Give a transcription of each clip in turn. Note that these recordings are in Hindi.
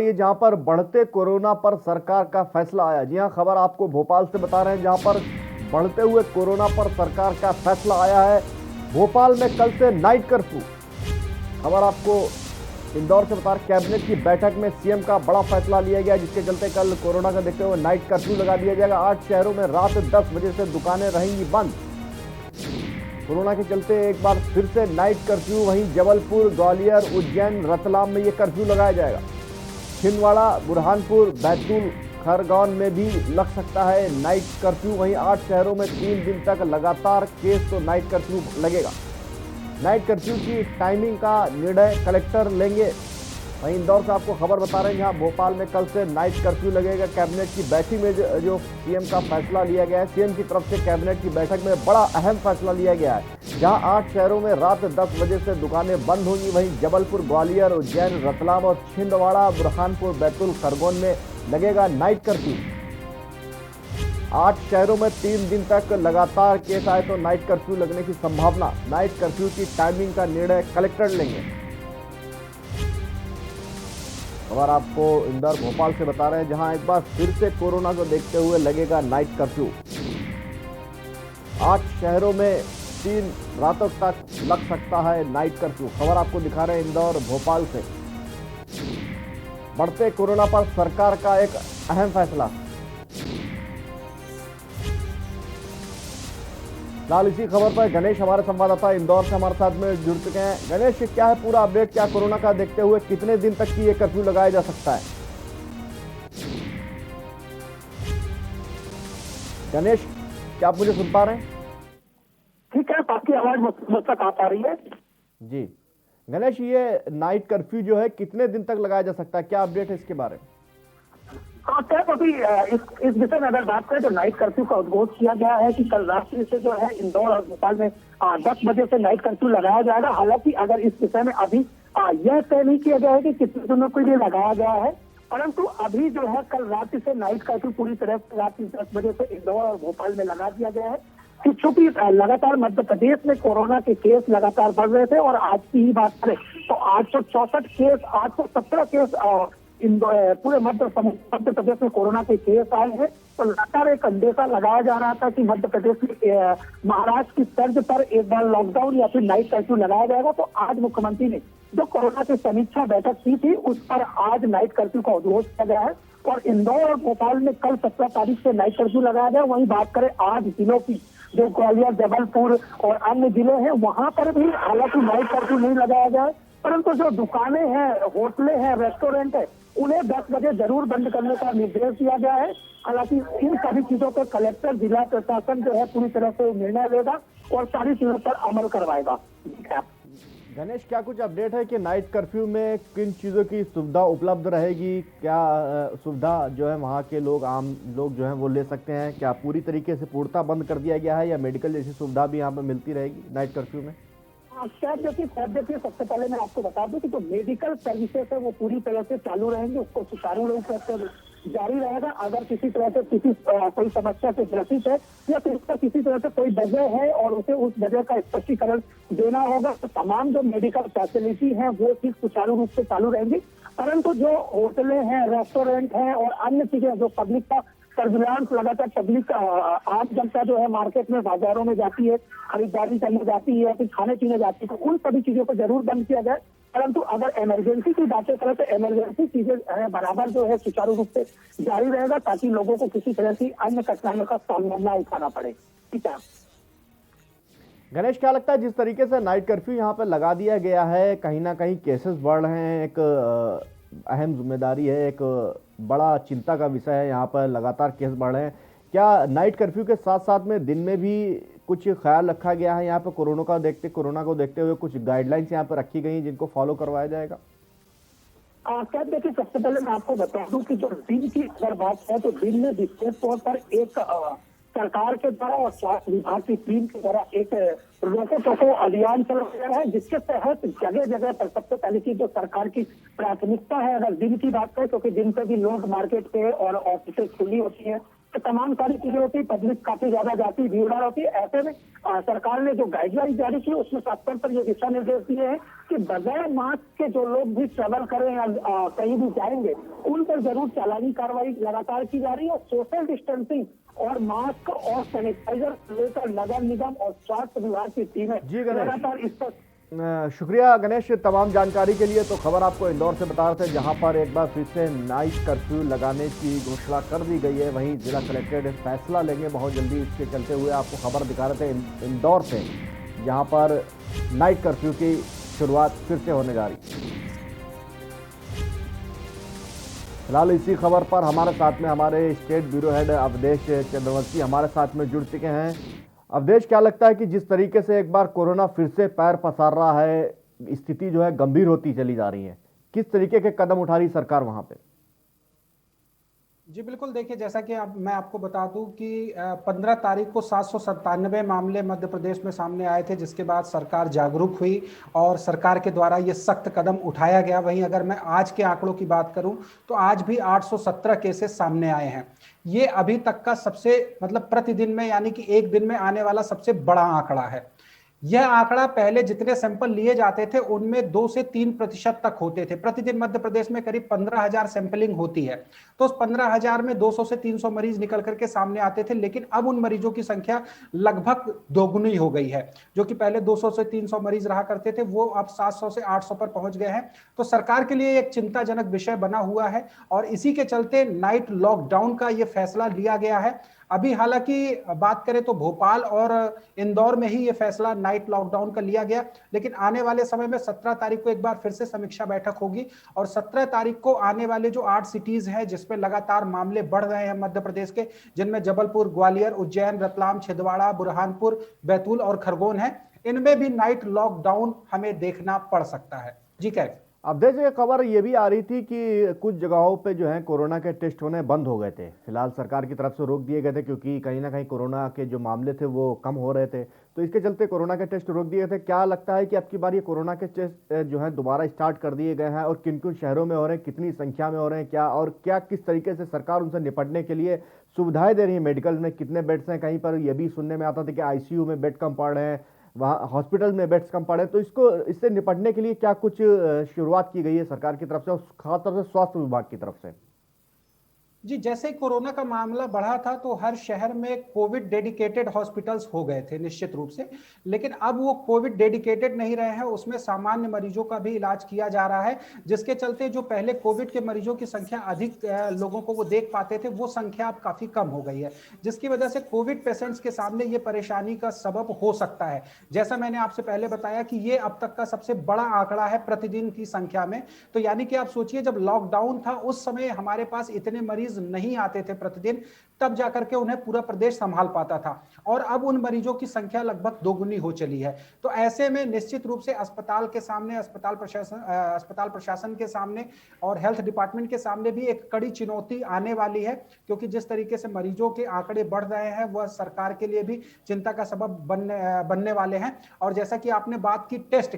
ये जहां पर बढ़ते कोरोना पर सरकार का फैसला आया। जी हां, खबर आपको भोपाल से बता रहे हैं, जहां पर बढ़ते हुए कोरोना पर सरकार का फैसला आया है। भोपाल में कल से नाइट कर्फ्यू। खबर आपको इंदौर से बता रहे, कैबिनेट की बैठक में सीएम का बड़ा फैसला लिया गया, जिसके चलते कल कोरोना का देखते हुए नाइट कर्फ्यू लगा दिया जाएगा। 8 शहरों में रात 10 बजे से दुकानें रहेंगी बंद। कोरोना के चलते एक बार फिर से नाइट कर्फ्यू। वहीं जबलपुर, ग्वालियर, उज्जैन, रतलाम में ये कर्फ्यू लगाया जाएगा। छिंदवाड़ा, बुरहानपुर, बैतूल, खरगोन में भी लग सकता है नाइट कर्फ्यू। वहीं 8 शहरों में 3 दिन तक लगातार केस तो नाइट कर्फ्यू लगेगा। नाइट कर्फ्यू की टाइमिंग का निर्णय कलेक्टर लेंगे। वहीं इंदौर से आपको खबर बता रहे हैं, जहां भोपाल में कल से नाइट कर्फ्यू लगेगा। कैबिनेट की बैठक में जो सीएम का फैसला लिया गया है, सीएम की तरफ से कैबिनेट की बैठक में बड़ा अहम फैसला लिया गया है, जहां 8 शहरों में रात 10 बजे से दुकानें बंद होंगी। वहीं जबलपुर, ग्वालियर, उज्जैन, रतलाम और छिंदवाड़ा, बुरहानपुर, बैतूल, खरगोन में लगेगा नाइट कर्फ्यू। 8 शहरों में 3 दिन तक लगातार केस आए तो नाइट कर्फ्यू लगने की संभावना। नाइट कर्फ्यू की टाइमिंग का निर्णय कलेक्टर लेंगे। खबर आपको इंदौर, भोपाल से बता रहे हैं, जहां एक बार फिर से कोरोना को देखते हुए लगेगा नाइट कर्फ्यू। 8 शहरों में 3 रातों तक लग सकता है नाइट कर्फ्यू। खबर आपको दिखा रहे हैं इंदौर, भोपाल से। बढ़ते कोरोना पर सरकार का एक अहम फैसला। फिलहाल इसी खबर पर गणेश हमारे संवाददाता इंदौर से हमारे साथ में जुड़ चुके हैं। गणेश, क्या है पूरा अपडेट? क्या कोरोना का देखते हुए कितने दिन तक की ये कर्फ्यू लगाया जा सकता है? गणेश, क्या आप मुझे सुन पा रहे हैं? ठीक है, आपकी आवाज मुझ तक आ पा रही है। जी गणेश, ये नाइट कर्फ्यू जो है कितने दिन तक लगाया जा सकता है? क्या अपडेट है इसके बारे में? हाँ सर, अभी इस विषय में अगर बात करें तो नाइट कर्फ्यू का उद्घोष किया गया है कि कल रात्रि से जो है इंदौर और भोपाल में 10 बजे से नाइट कर्फ्यू लगाया जाएगा। हालांकि अगर इस विषय में अभी यह तय नहीं किया गया है कि कितने दिनों के लिए लगाया गया है, परंतु अभी जो है कल रात्रि से नाइट कर्फ्यू पूरी तरह से रात्रि 10 बजे से इंदौर और भोपाल में लगा दिया गया है। कि चूंकि लगातार मध्य प्रदेश में कोरोना के केस लगातार बढ़ रहे थे और आज की ही बात करें तो 864 केस, 817 केस पूरे मध्य प्रदेश में कोरोना के केस आए हैं। तो लगातार एक अंदेशा लगाया जा रहा था कि मध्य प्रदेश में महाराष्ट्र की तर्ज पर एक बार लॉकडाउन या फिर नाइट कर्फ्यू लगाया जाएगा। तो आज मुख्यमंत्री ने जो कोरोना की समीक्षा बैठक की थी, उस पर आज नाइट कर्फ्यू का उद्घोष किया गया है और इंदौर और भोपाल में कल 17 तारीख से नाइट कर्फ्यू लगाया गया। वहीं बात करें 8 जिलों की, जो ग्वालियर, जबलपुर और अन्य जिले हैं, वहां पर भी हालांकि नाइट कर्फ्यू नहीं लगाया गया है, परंतु जो दुकानें हैं, होटलें हैं, रेस्टोरेंट है, उन्हें 10 बजे जरूर बंद करने का निर्देश दिया गया है। हालांकि इन सभी चीजों पर कलेक्टर, जिला प्रशासन जो है पूरी तरह से निर्णय लेगा और सारी चीजों पर अमल करवाएगा। गणेश, क्या कुछ अपडेट है कि नाइट कर्फ्यू में किन चीज़ों की सुविधा उपलब्ध रहेगी? क्या सुविधा जो है वहाँ के लोग, आम लोग जो हैं वो ले सकते हैं? क्या पूरी तरीके से पूर्णतः बंद कर दिया गया है या मेडिकल जैसी सुविधा भी यहाँ पर मिलती रहेगी नाइट कर्फ्यू में? देखिए, सबसे पहले मैं आपको बता दूं कि जो मेडिकल सर्विसेज है वो पूरी तरह से चालू रहेंगे, उसको सुचारू रूप से जारी रहेगा। अगर किसी तरह से कोई समस्या से ग्रसित है या फिर उसका किसी तरह से कोई वजह है और उसे उस वजह का स्पष्टीकरण देना होगा, तो तमाम जो मेडिकल फैसिलिटी है वो चीज सुचारू रूप से चालू रहेंगी। परंतु जो होटलें हैं, रेस्टोरेंट हैं और अन्य चीजें, जो पब्लिक का सर्विलांस लगातार, पब्लिक आम जनता जो है मार्केट में, बाजारों में जाती है, खरीदारी करने जाती है, फिर खाने पीने जाती है, तो उन सभी चीजों को जरूर बंद किया जाए। परंतु अगर इमरजेंसी की बातें करें तो इमरजेंसी चीजें बराबर जो है सुचारू रूप से जारी रहेगा, ताकि लोगों को किसी तरह की अन्य कठिनाइयों का सामना न उठाना पड़े। ठीक है गणेश, क्या लगता है जिस तरीके से नाइट कर्फ्यू यहाँ पर लगा दिया गया है, कहीं ना कहीं केसेस बढ़ रहे हैं, एक अहम जिम्मेदारी है, एक बड़ा चिंता का विषय है, यहाँ पर लगातार केस बढ़ रहे हैं। क्या नाइट कर्फ्यू के साथ साथ में दिन में भी कुछ ख्याल रखा गया है यहाँ पर कोरोना को देखते हुए? कुछ गाइडलाइंस यहाँ पर रखी गई हैं जिनको फॉलो करवाया जाएगा? क्या देखिए, सबसे पहले मैं आपको बता दूं कि जो दिन की अगर बात है तो दिन में विशेष तौर पर एक सरकार के द्वारा और स्वास्थ्य विभाग की टीम के द्वारा एक रोको टोको अभियान चलाया गया है, जिसके तहत जगह जगह पर सबसे पहले की जो सरकार की प्राथमिकता है, अगर दिन की बात करें, क्योंकि दिन पे भी लोग मार्केट पे और ऑफिसें खुली होती है, तमाम सारी चीजें होती, पब्लिक काफी ज्यादा जाती, भीड़ भाड़ होती है। ऐसे में सरकार ने जो गाइडलाइन जारी की उसमें साफ तौर पर ये दिशा निर्देश दिए हैं कि बगैर मास्क के जो लोग भी ट्रेवल करें या कहीं भी जाएंगे उन पर जरूर चालानी कार्रवाई लगातार की जा रही है। और सोशल डिस्टेंसिंग और मास्क और सैनिटाइजर लेकर नगर निगम और स्वास्थ्य विभाग की टीमें जी गणेश, लगातार इस पर शुक्रिया गणेश तमाम जानकारी के लिए। तो खबर आपको इंदौर से बता रहे थे, जहां पर एक बार फिर से नाइट कर्फ्यू लगाने की घोषणा कर दी गई है। वहीं जिला कलेक्टर फैसला लेंगे बहुत जल्दी। इसके चलते हुए आपको खबर दिखा रहे थे इंदौर से, जहां पर नाइट कर्फ्यू की शुरुआत फिर से होने जा रही है। फिलहाल इसी खबर पर हमारे साथ में हमारे state bureau head Avdhesh Chandravanshi हमारे साथ में जुड़ चुके हैं। अवधेश, क्या लगता है कि जिस तरीके से एक बार कोरोना फिर से पैर पसार रहा है, स्थिति जो है गंभीर होती चली जा रही है, किस तरीके के कदम उठा रही सरकार वहां पे? जी बिल्कुल, देखिए जैसा कि मैं आपको बता दूं कि 15 तारीख को 797 मामले मध्य प्रदेश में सामने आए थे, जिसके बाद सरकार जागरूक हुई और सरकार के द्वारा ये सख्त कदम उठाया गया। वहीं अगर मैं आज के आंकड़ों की बात करूं तो आज भी 817 केसेस सामने आए हैं। ये अभी तक का सबसे प्रतिदिन में यानी कि एक दिन में आने वाला सबसे बड़ा आंकड़ा है। यह आंकड़ा पहले जितने सैंपल लिए जाते थे उनमें 2 से 3% तक होते थे। प्रतिदिन मध्य प्रदेश में करीब 15,000 सैंपलिंग होती है, तो उस 15,000 में 200 से 300 मरीज निकल करके सामने आते थे। लेकिन अब उन मरीजों की संख्या लगभग दोगुनी हो गई है। जो कि पहले 200 से 300 मरीज रहा करते थे, वो अब 700 से 800 पर पहुंच गए हैं। तो सरकार के लिए एक चिंताजनक विषय बना हुआ है और इसी के चलते नाइट लॉकडाउन का यह फैसला लिया गया है। अभी हालांकि बात करें तो भोपाल और इंदौर में ही ये फैसला नाइट लॉकडाउन का लिया गया, लेकिन आने वाले समय में 17 तारीख को एक बार फिर से समीक्षा बैठक होगी और 17 तारीख को आने वाले जो 8 सिटीज हैं जिसमें लगातार मामले बढ़ रहे हैं मध्य प्रदेश के, जिनमें जबलपुर, ग्वालियर, उज्जैन, रतलाम, छिंदवाड़ा, बुरहानपुर, बैतूल और खरगोन है, इनमें भी नाइट लॉकडाउन हमें देखना पड़ सकता है। जी कैफ, अब देखिए, खबर ये भी आ रही थी कि कुछ जगहों पे जो है कोरोना के टेस्ट होने बंद हो गए थे। फिलहाल सरकार की तरफ से रोक दिए गए थे क्योंकि कहीं ना कहीं कोरोना के जो मामले थे वो कम हो रहे थे, तो इसके चलते कोरोना के टेस्ट रोक दिए थे। क्या लगता है कि अब की बार ये कोरोना के टेस्ट जो है दोबारा स्टार्ट कर दिए गए हैं और किन किन शहरों में हो रहे हैं, कितनी संख्या में हो रहे हैं, क्या किस तरीके से सरकार उनसे निपटने के लिए सुविधाएं दे रही है? मेडिकल में कितने बेड्स हैं? कहीं पर यह भी सुनने में आता था कि आईसीयू में बेड कम पड़ रहे हैं, वहाँ हॉस्पिटल में बेड्स कम पड़े। तो इससे निपटने के लिए क्या कुछ शुरुआत की गई है सरकार की तरफ से और खासतौर से स्वास्थ्य विभाग की तरफ से? जी जैसे ही कोरोना का मामला बढ़ा था तो हर शहर में कोविड डेडिकेटेड हॉस्पिटल्स हो गए थे निश्चित रूप से, लेकिन अब वो कोविड डेडिकेटेड नहीं रहे हैं, उसमें सामान्य मरीजों का भी इलाज किया जा रहा है, जिसके चलते जो पहले कोविड के मरीजों की संख्या अधिक लोगों को वो देख पाते थे, वो संख्या अब काफी कम हो गई है, जिसकी वजह से कोविड पेशेंट्स के सामने ये परेशानी का सबब हो सकता है। जैसा मैंने आपसे पहले बताया कि ये अब तक का सबसे बड़ा आंकड़ा है प्रतिदिन की संख्या में। तो यानी कि आप सोचिए, जब लॉकडाउन था उस समय हमारे पास इतने मरीज नहीं आते थे प्रतिदिन, तब जाकर के उन्हें पूरा प्रदेश संभाल पाता था, और अब उन मरीजों की संख्या लगभग दोगुनी हो चली है। तो ऐसे में निश्चित रूप से अस्पताल के सामने, अस्पताल प्रशासन के सामने और हेल्थ डिपार्टमेंट के सामने भी एक कड़ी चुनौती आने वाली है, क्योंकि जिस तरीके से मरीजों के आंकड़े बढ़ रहे हैं वह सरकार के लिए भी चिंता का सबब बनने वाले हैं। और जैसा कि आपने बात की टेस्ट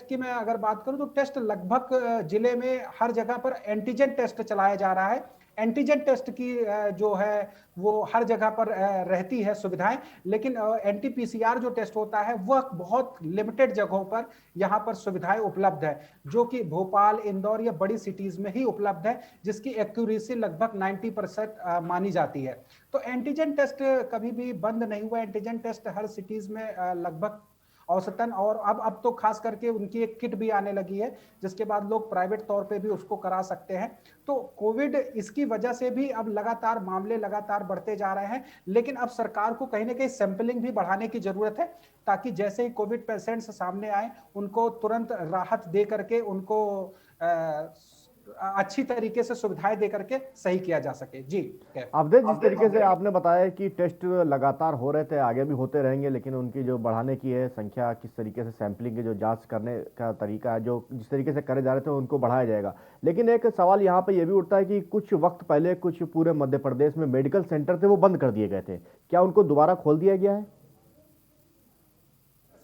की मैं अगर बात करूं तो टेस्ट लगभग जिले में हर जगह पर एंटीजन टेस्ट चलाया जा रहा है। एंटीजन टेस्ट की जो है वो हर जगह पर रहती है सुविधाएं, लेकिन एनटीपीसीआर जो टेस्ट होता है वह बहुत लिमिटेड जगहों पर यहाँ पर सुविधाएं उपलब्ध है, जो कि भोपाल, इंदौर या बड़ी सिटीज में ही उपलब्ध है, जिसकी एक्यूरेसी लगभग 90% मानी जाती है। तो एंटीजन टेस्ट कभी भी बंद नहीं हुआ। एंटीजन टेस्ट हर सिटीज में लगभग औसतन, और अब तो खास करके उनकी एक किट भी आने लगी है, जिसके बाद लोग प्राइवेट तौर पे भी उसको करा सकते हैं। तो कोविड इसकी वजह से भी अब लगातार मामले लगातार बढ़ते जा रहे हैं, लेकिन अब सरकार को कहीं ना कहीं सैंपलिंग भी बढ़ाने की जरूरत है, ताकि जैसे ही कोविड पेशेंट्स सामने आए उनको तुरंत राहत दे करके उनको अच्छी तरीके से सुविधाएं दे करके सही किया जा सके। जी अवधेश, जिस तरीके से आपने बताया कि टेस्ट लगातार हो रहे थे, आगे भी होते रहेंगे, लेकिन उनकी जो बढ़ाने की है संख्या, किस तरीके से सैंपलिंग की जो जांच करने का तरीका है, जो जिस तरीके से करे जा रहे थे उनको बढ़ाया जाएगा। लेकिन एक सवाल यहाँ पे ये भी उठता है कि कुछ वक्त पहले कुछ पूरे मध्य प्रदेश में मेडिकल सेंटर थे वो बंद कर दिए गए थे, क्या उनको दोबारा खोल दिया गया है?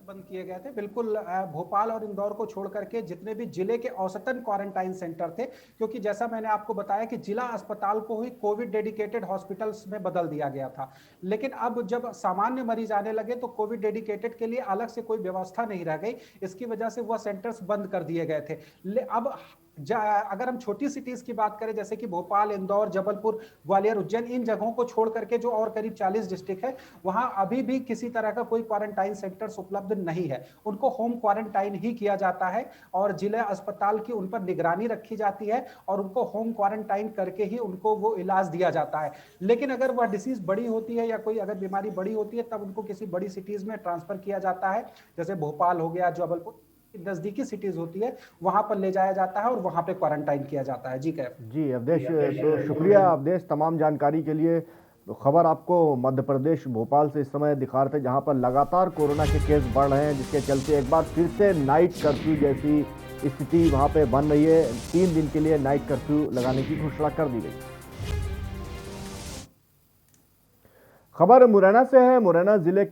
बंद किए गए थे। बिल्कुल भोपाल और इंदौर को छोड़ करके जितने भी जिले के औसतन क्वारंटाइन सेंटर थे, क्योंकि जैसा मैंने आपको बताया कि जिला अस्पताल को ही कोविड डेडिकेटेड हॉस्पिटल्स में बदल दिया गया था। लेकिन अब जब सामान्य मरीज आने लगे तो कोविड डेडिकेटेड के लिए अलग से कोई व्यवस्था नहीं रह गई। इसकी वजह से वह सेंटर्स बंद कर दिए गए थे। अब अगर हम छोटी सिटीज की बात करें जैसे कि भोपाल, इंदौर, जबलपुर, ग्वालियर, उज्जैन, इन जगहों को छोड़ करके जो और करीब 40 डिस्ट्रिक्ट है, वहां अभी भी किसी तरह का कोई क्वारंटाइन सेंटर्स उपलब्ध नहीं है। उनको होम क्वारंटाइन ही किया जाता है और जिला अस्पताल की उन पर निगरानी रखी जाती है और उनको होम क्वारंटाइन करके ही उनको वो इलाज दिया जाता है। लेकिन अगर वह डिसीज बड़ी होती है या कोई अगर बीमारी बड़ी होती है तब उनको किसी बड़ी सिटीज में ट्रांसफर किया जाता है, जैसे भोपाल हो गया, जबलपुर, नजदीकी सिटीज होती है, वहां पर ले जाया जाता है और वहां पे क्वारंटाइन किया जाता है। जी कैफ। जी अवधेश, तो शुक्रिया अवधेश तमाम जानकारी के लिए। तो खबर आपको मध्य प्रदेश भोपाल से इस समय दिखा रहे थे, जहां पर लगातार कोरोना के केस बढ़ रहे हैं, जिसके चलते एक बार फिर से नाइट कर्फ्यू जैसी स्थिति वहां पे बन रही है। 3 दिन के लिए नाइट कर्फ्यू लगाने की घोषणा कर दी गई। खबर मुरैना से है। मुरैना जिले